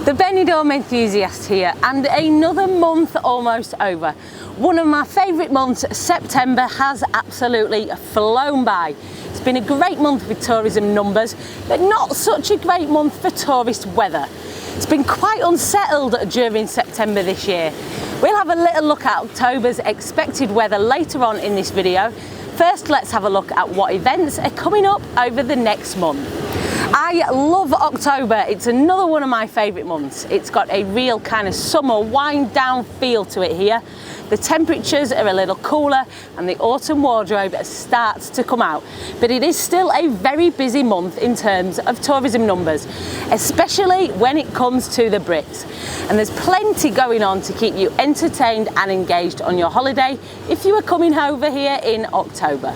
The Benidorm Enthusiast here, and another month almost over. One of my favourite months, September, has absolutely flown by. It's been a great month with tourism numbers, but not such a great month for tourist weather. It's been quite unsettled during September this year. We'll have a little look at October's expected weather later on in this video. First, let's have a look at what events are coming up over the next month. I love October. It's another one of my favourite months. It's got a real kind of summer wind down feel to it here. The temperatures are a little cooler and the autumn wardrobe starts to come out. But it is still a very busy month in terms of tourism numbers, especially when it comes to the Brits. And there's plenty going on to keep you entertained and engaged on your holiday if you are coming over here in October.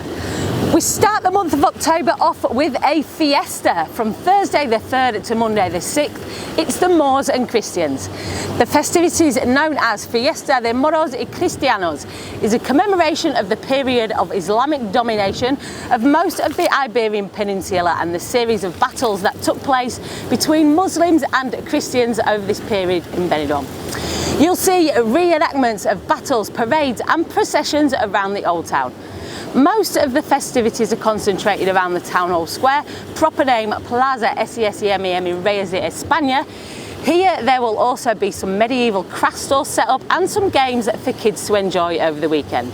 We start the month of October off with a fiesta from Thursday the 3rd to Monday the 6th. It's the Moors and Christians. The festivities known as Fiesta de Moros y Cristianos is a commemoration of the period of Islamic domination of most of the Iberian Peninsula and the series of battles that took place between Muslims and Christians over this period in Benidorm. You'll see reenactments of battles, parades and processions around the Old Town. Most of the festivities are concentrated around the Town Hall Square, proper name Plaza SESEMEM Reyes de España. Here there will also be some medieval craft stores set up and some games for kids to enjoy over the weekend.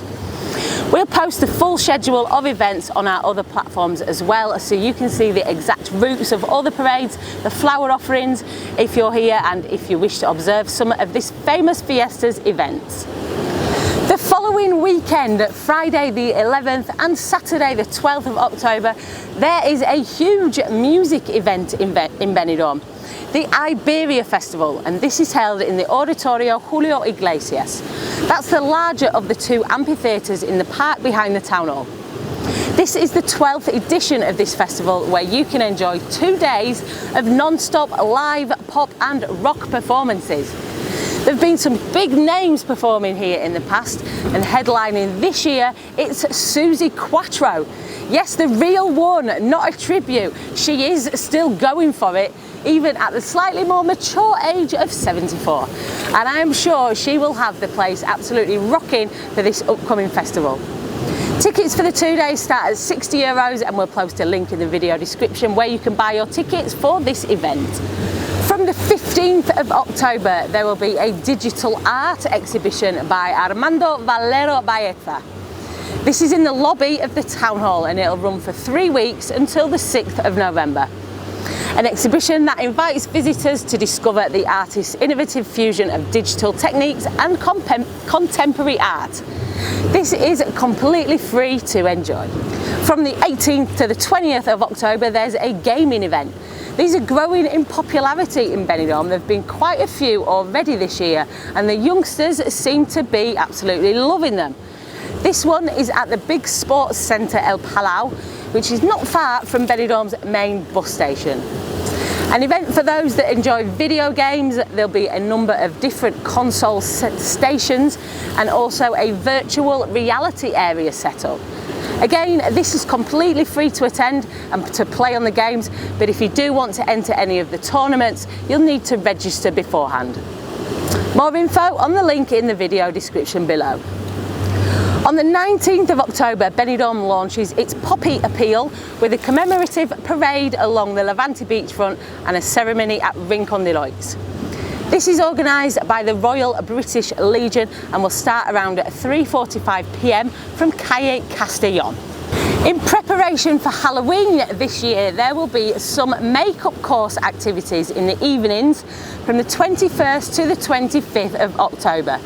We'll post the full schedule of events on our other platforms as well, so you can see the exact routes of all the parades, the flower offerings, if you're here and if you wish to observe some of this famous Fiesta's events. The following weekend, Friday the 11th and Saturday the 12th of October, there is a huge music event in Benidorm, the Iberia Festival, and this is held in the Auditorio Julio Iglesias. That's the larger of the two amphitheatres in the park behind the town hall. This is the 12th edition of this festival, where you can enjoy 2 days of non-stop live pop and rock performances. There have been some big names performing here in the past, and headlining this year it's Suzi Quatro. Yes, the real one, not a tribute. She is still going for it, even at the slightly more mature age of 74. And I am sure she will have the place absolutely rocking for this upcoming festival. Tickets for the 2 days start at €60, and we'll post a link in the video description where you can buy your tickets for this event. From the 15th of October, there will be a digital art exhibition by Armando Valero Baeza. This is in the lobby of the town hall, and it'll run for 3 weeks until the 6th of November. An exhibition that invites visitors to discover the artist's innovative fusion of digital techniques and contemporary art. This is completely free to enjoy. From the 18th to the 20th of October, there's a gaming event. These are growing in popularity in Benidorm. There have been quite a few already this year, and the youngsters seem to be absolutely loving them. This one is at the big sports centre El Palau, which is not far from Benidorm's main bus station. An event for those that enjoy video games. There'll be a number of different console stations and also a virtual reality area set up. Again, this is completely free to attend and to play on the games, but if you do want to enter any of the tournaments, you'll need to register beforehand. More info on the link in the video description below. On the 19th of October, Benidorm launches its Poppy Appeal with a commemorative parade along the Levante beachfront and a ceremony at Rincon de Loix. This is organised by the Royal British Legion and will start around 3:45 p.m. from Calle Castellón. In preparation for Halloween this year, there will be some makeup course activities in the evenings from the 21st to the 25th of October.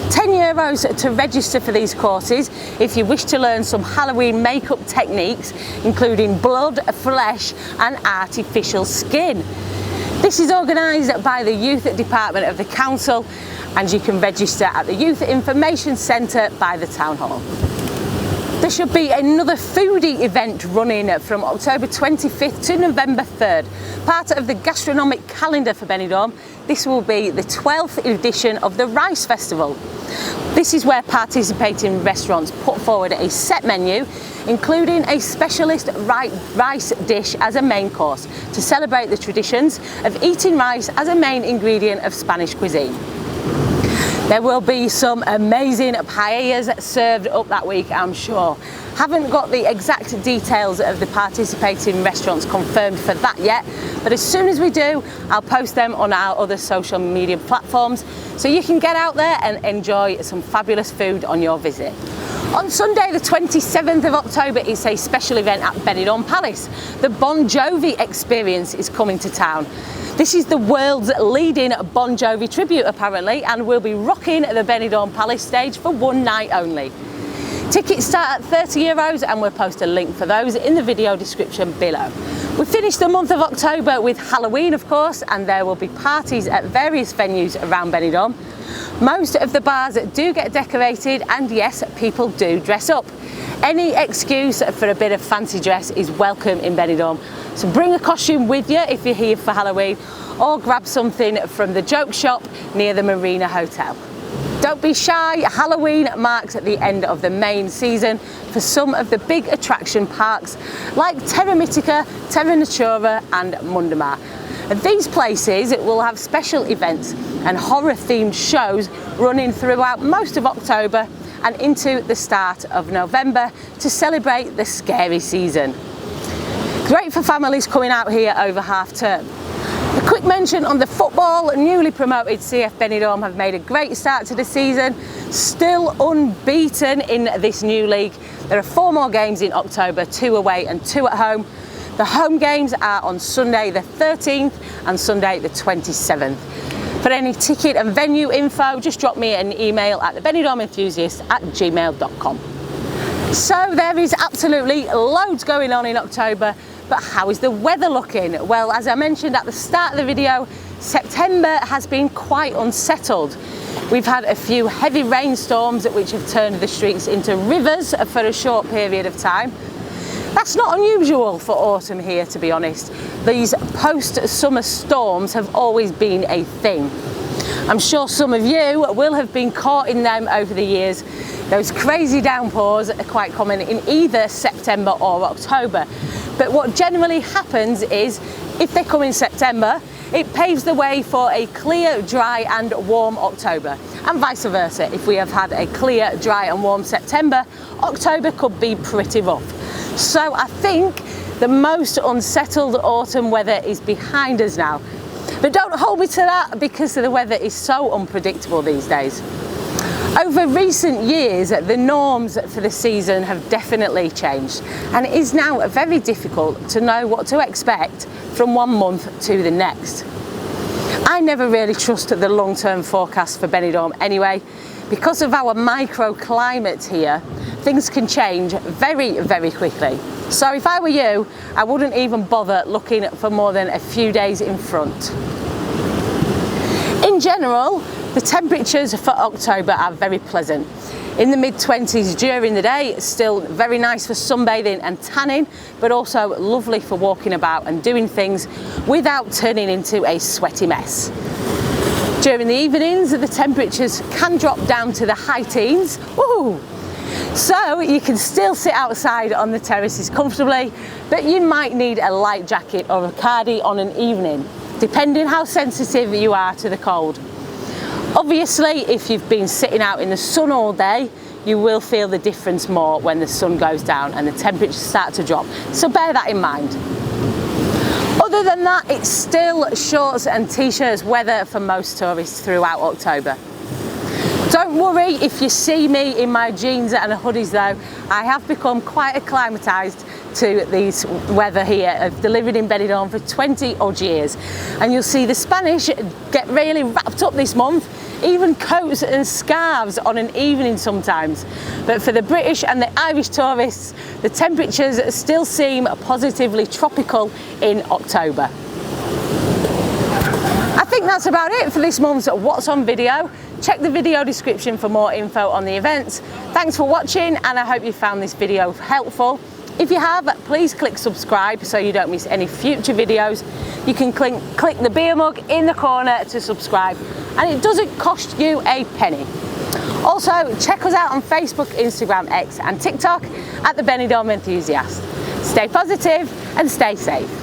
€10 to register for these courses if you wish to learn some Halloween makeup techniques, including blood, flesh and artificial skin. This is organised by the Youth Department of the Council, and you can register at the Youth Information Centre by the Town Hall. There should be another foodie event running from October 25th to November 3rd. Part of the gastronomic calendar for Benidorm, this will be the 12th edition of the Rice Festival. This is where participating restaurants put forward a set menu including a specialist rice dish as a main course to celebrate the traditions of eating rice as a main ingredient of Spanish cuisine. There will be some amazing paellas served up that week, I'm sure. Haven't got the exact details of the participating restaurants confirmed for that yet, but as soon as we do, I'll post them on our other social media platforms so you can get out there and enjoy some fabulous food on your visit. On Sunday the 27th of October is a special event at Benidorm Palace. The Bon Jovi experience is coming to town. This is the world's leading Bon Jovi tribute apparently, and we'll be rocking the Benidorm Palace stage for one night only. Tickets start at €30 and we'll post a link for those in the video description below. We finished the month of October with Halloween of course, and there will be parties at various venues around Benidorm. Most of the bars do get decorated, and yes, people do dress up. Any excuse for a bit of fancy dress is welcome in Benidorm. So bring a costume with you if you're here for Halloween, or grab something from the joke shop near the Marina Hotel. Don't be shy, Halloween marks the end of the main season for some of the big attraction parks like Terra Mythica, Terra Natura and Mundamar. And these places will have special events and horror themed shows running throughout most of October and into the start of November to celebrate the scary season. Great for families coming out here over half term. A quick mention on the football. Newly promoted CF Benidorm have made a great start to the season, still unbeaten in this new league. There are 4 more games in October, 2 away and 2 at home. The home games are on Sunday the 13th and Sunday the 27th. For any ticket and venue info, just drop me an email at thebenidormenthusiast@gmail.com. So there is absolutely loads going on in October, but how is the weather looking? Well, as I mentioned at the start of the video, September has been quite unsettled. We've had a few heavy rainstorms which have turned the streets into rivers for a short period of time. That's not unusual for autumn here, to be honest. These post-summer storms have always been a thing. I'm sure some of you will have been caught in them over the years. Those crazy downpours are quite common in either September or October. But what generally happens is, if they come in September, it paves the way for a clear, dry and warm October. And vice versa, if we have had a clear, dry and warm September, October could be pretty rough. So I think the most unsettled autumn weather is behind us now. But don't hold me to that, because the weather is so unpredictable these days. Over recent years, the norms for the season have definitely changed, and it is now very difficult to know what to expect from one month to the next. I never really trust the long-term forecast for Benidorm anyway. Because of our microclimate here, things can change very, very quickly. So if I were you, I wouldn't even bother looking for more than a few days in front. In general, the temperatures for October are very pleasant. In the mid-20s during the day, still very nice for sunbathing and tanning, but also lovely for walking about and doing things without turning into a sweaty mess. During the evenings, the temperatures can drop down to the high teens. Woohoo! So you can still sit outside on the terraces comfortably, but you might need a light jacket or a cardi on an evening, depending how sensitive you are to the cold. Obviously, if you've been sitting out in the sun all day, you will feel the difference more when the sun goes down and the temperatures start to drop. So bear that in mind. Other than that, it's still shorts and t-shirts weather for most tourists throughout October. Don't worry if you see me in my jeans and hoodies though. I have become quite acclimatised to this weather here. I've lived in Benidorm for 20 odd years, and you'll see the Spanish get really wrapped up this month, even coats and scarves on an evening sometimes. But for the British and the Irish tourists, the temperatures still seem positively tropical in October. I think that's about it for this month's What's On video. Check the video description for more info on the events. Thanks for watching, and I hope you found this video helpful. If you have, please click subscribe so you don't miss any future videos. You can click the beer mug in the corner to subscribe, and it doesn't cost you a penny. Also, check us out on Facebook, Instagram, X and TikTok at the Benidorm Enthusiast. Stay positive and stay safe.